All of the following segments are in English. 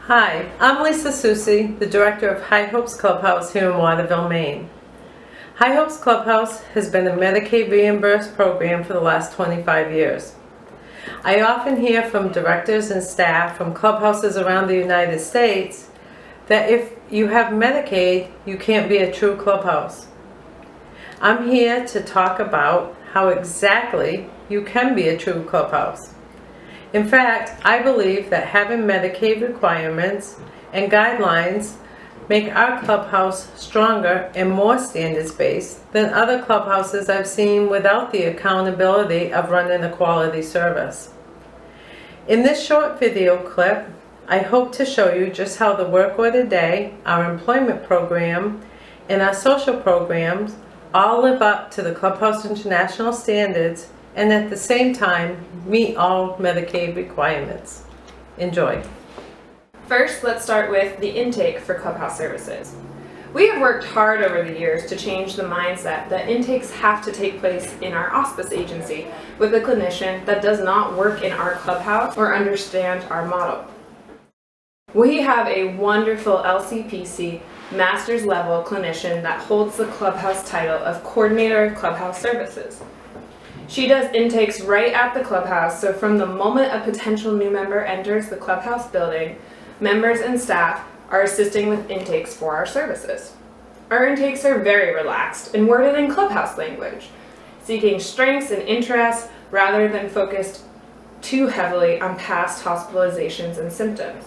Hi, I'm Lisa Susi, the director of High Hopes Clubhouse here in Waterville, Maine. High Hopes Clubhouse has been a Medicaid reimbursed program for the last 25 years. I often hear from directors and staff from clubhouses around the United States that if you have Medicaid, you can't be a true clubhouse. I'm here to talk about how exactly you can be a true clubhouse. In fact, I believe that having Medicaid requirements and guidelines make our clubhouse stronger and more standards-based than other clubhouses I've seen without the accountability of running a quality service. In this short video clip, I hope to show you just how the Work Order Day, our employment program, and our social programs all live up to the Clubhouse International standards and at the same time meet all Medicaid requirements. Enjoy. First, let's start with the intake for Clubhouse services. We have worked hard over the years to change the mindset that intakes have to take place in our hospice agency with a clinician that does not work in our clubhouse or understand our model. We have a wonderful LCPC master's level clinician that holds the clubhouse title of Coordinator of Clubhouse Services. She does intakes right at the clubhouse, so from the moment a potential new member enters the clubhouse building, members and staff are assisting with intakes for our services. Our intakes are very relaxed and worded in clubhouse language, seeking strengths and interests rather than focused too heavily on past hospitalizations and symptoms.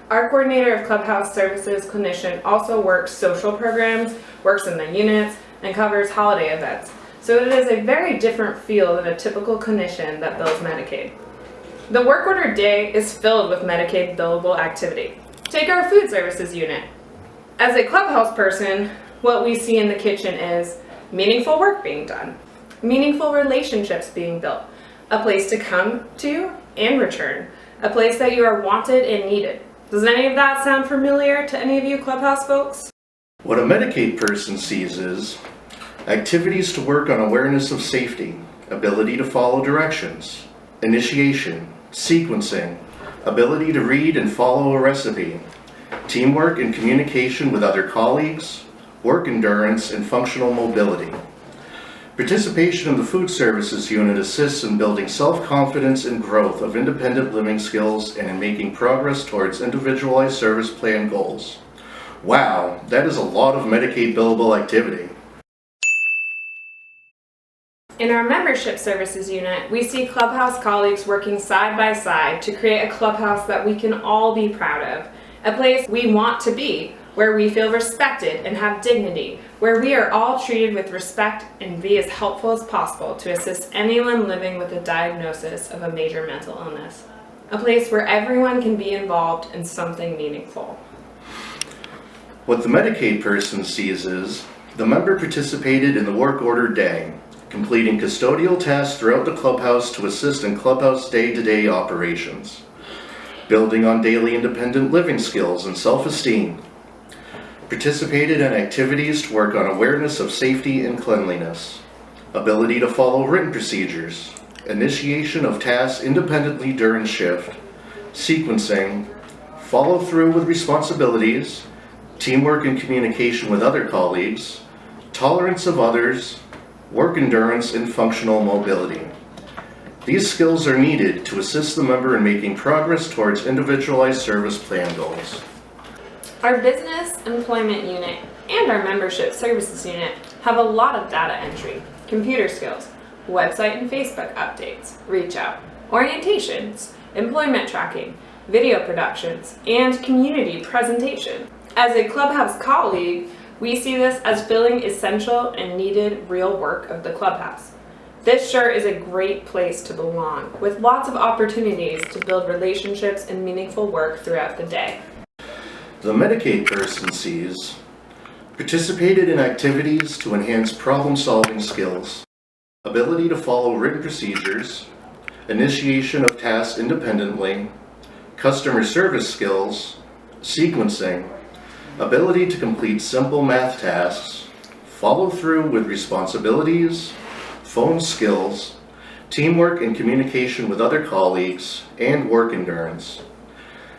Our Coordinator of Clubhouse Services clinician also works social programs, works in the units, and covers holiday events. So it is a very different feel than a typical clinician that bills Medicaid. The Work Order Day is filled with Medicaid billable activity. Take our food services unit. As a clubhouse person, what we see in the kitchen is meaningful work being done, meaningful relationships being built, a place to come to and return, a place that you are wanted and needed. Does any of that sound familiar to any of you clubhouse folks? What a Medicaid person sees is activities to work on awareness of safety, ability to follow directions, initiation, sequencing, ability to read and follow a recipe, teamwork and communication with other colleagues, work endurance and functional mobility. Participation in the food services unit assists in building self-confidence and growth of independent living skills and in making progress towards individualized service plan goals. Wow, that is a lot of Medicaid billable activity. In our membership services unit, we see clubhouse colleagues working side by side to create a clubhouse that we can all be proud of, a place we want to be, where we feel respected and have dignity, where we are all treated with respect and be as helpful as possible to assist anyone living with a diagnosis of a major mental illness, a place where everyone can be involved in something meaningful. What the Medicaid person sees is the member participated in the Work Order Day, completing custodial tasks throughout the clubhouse to assist in clubhouse day-to-day operations, building on daily independent living skills and self-esteem, participated in activities to work on awareness of safety and cleanliness, ability to follow written procedures, initiation of tasks independently during shift, sequencing, follow through with responsibilities, teamwork and communication with other colleagues, tolerance of others, work endurance, and functional mobility. These skills are needed to assist the member in making progress towards individualized service plan goals. Our business employment unit and our membership services unit have a lot of data entry, computer skills, website and Facebook updates, reach out, orientations, employment tracking, video productions, and community presentation. As a clubhouse colleague, we see this as filling essential and needed real work of the clubhouse. This sure is a great place to belong, with lots of opportunities to build relationships and meaningful work throughout the day. The Medicaid person sees participated in activities to enhance problem-solving skills, ability to follow written procedures, initiation of tasks independently, customer service skills, sequencing, ability to complete simple math tasks, follow through with responsibilities, phone skills, teamwork and communication with other colleagues, and work endurance.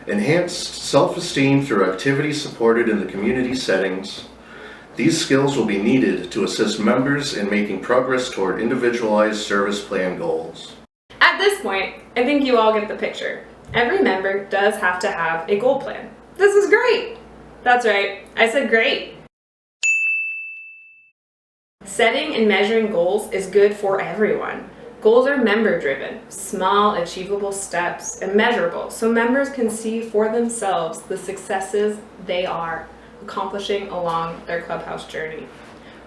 enhanced self-esteem through activities supported in the community settings. These skills will be needed to assist members in making progress toward individualized service plan goals. At this point, I think you all get the picture. Every member does have to have a goal plan. This is great! That's right, I said great! Setting and measuring goals is good for everyone. Goals are member-driven, small, achievable steps, and measurable, so members can see for themselves the successes they are accomplishing along their Clubhouse journey.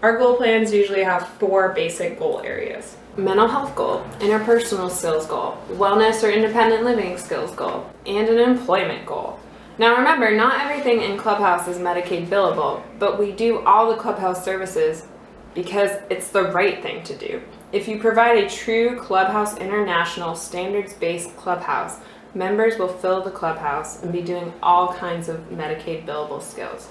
Our goal plans usually have 4 basic goal areas. Mental health goal, interpersonal skills goal, wellness or independent living skills goal, and an employment goal. Now remember, not everything in Clubhouse is Medicaid billable, but we do all the Clubhouse services because it's the right thing to do. If you provide a true Clubhouse International standards-based clubhouse, members will fill the clubhouse and be doing all kinds of Medicaid billable skills.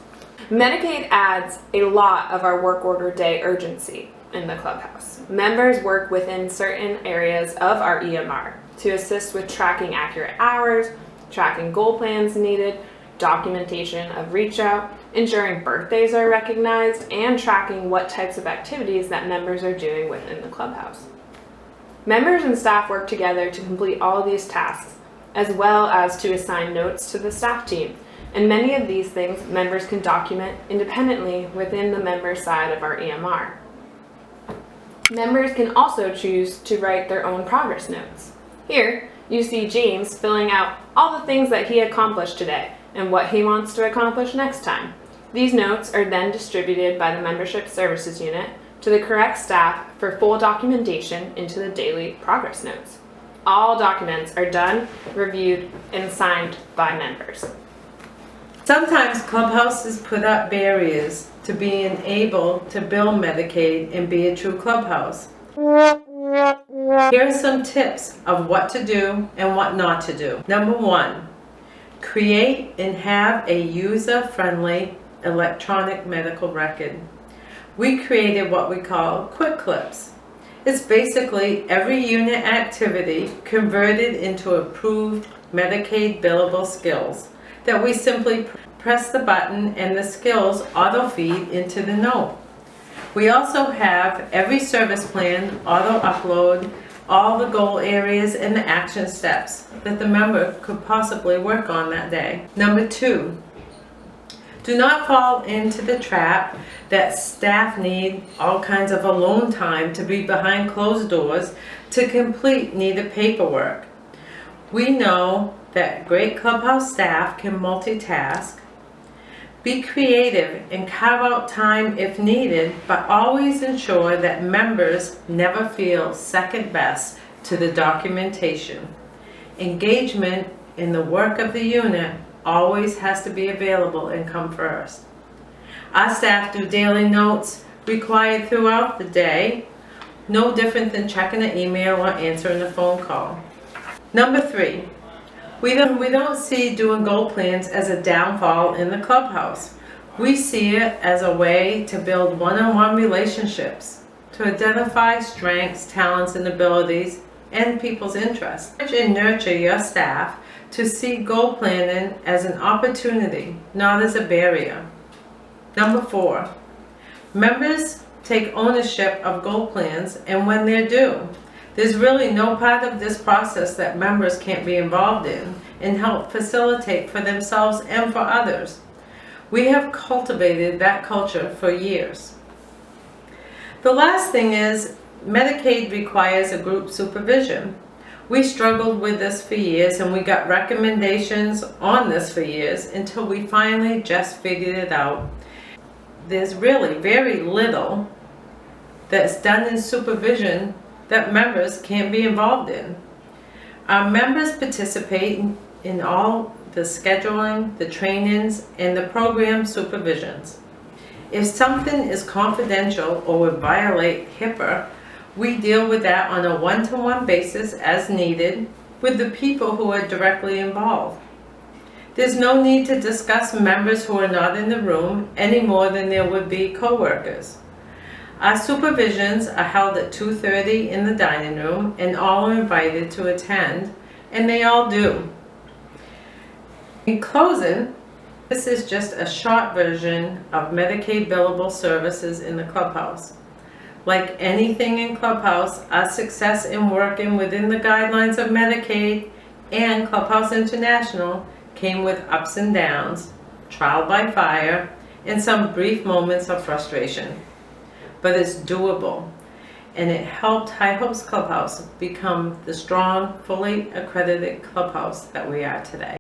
Medicaid adds a lot of our work order day urgency in the clubhouse. Members work within certain areas of our EMR to assist with tracking accurate hours, tracking goal plans needed, documentation of reach out, ensuring birthdays are recognized, and tracking what types of activities that members are doing within the clubhouse. Members and staff work together to complete all of these tasks, as well as to assign notes to the staff team. And many of these things members can document independently within the member side of our EMR. Members can also choose to write their own progress notes. Here, you see James filling out all the things that he accomplished today and what he wants to accomplish next time. These notes are then distributed by the Membership Services Unit to the correct staff for full documentation into the daily progress notes. All documents are done, reviewed, and signed by members. Sometimes Clubhouses put up barriers to being able to bill Medicaid and be a true clubhouse. Here are some tips of what to do and what not to do. Number 1, create and have a user-friendly electronic medical record. We created what we call quick clips. It's basically every unit activity converted into approved Medicaid billable skills that we simply press the button and the skills auto-feed into the note. We also have every service plan auto-upload all the goal areas and the action steps that the member could possibly work on that day. Number 2, do not fall into the trap that staff need all kinds of alone time to be behind closed doors to complete needed paperwork. We know that great clubhouse staff can multitask. Be creative and carve out time if needed, but always ensure that members never feel second best to the documentation. Engagement in the work of the unit always has to be available and come first. Our staff do daily notes required throughout the day, no different than checking an email or answering a phone call. Number 3, we don't see doing goal plans as a downfall in the clubhouse. We see it as a way to build one-on-one relationships, to identify strengths, talents, and abilities, and people's interests. And nurture your staff to see goal planning as an opportunity, not as a barrier. Number 4, members take ownership of goal plans and when they're due. There's really no part of this process that members can't be involved in and help facilitate for themselves and for others. We have cultivated that culture for years. The last thing is, Medicaid requires a group supervision. We struggled with this for years and we got recommendations on this for years until we finally just figured it out. There's really very little that's done in supervision that members can't be involved in. Our members participate in all the scheduling, the trainings, and the program supervisions. If something is confidential or would violate HIPAA, we deal with that on a one-to-one basis as needed with the people who are directly involved. There's no need to discuss members who are not in the room any more than there would be co-workers. Our supervisions are held at 2:30 in the dining room, and all are invited to attend, and they all do. In closing, this is just a short version of Medicaid billable services in the Clubhouse. Like anything in Clubhouse, our success in working within the guidelines of Medicaid and Clubhouse International came with ups and downs, trial by fire, and some brief moments of frustration. But it's doable, and it helped High Hopes Clubhouse become the strong, fully accredited clubhouse that we are today.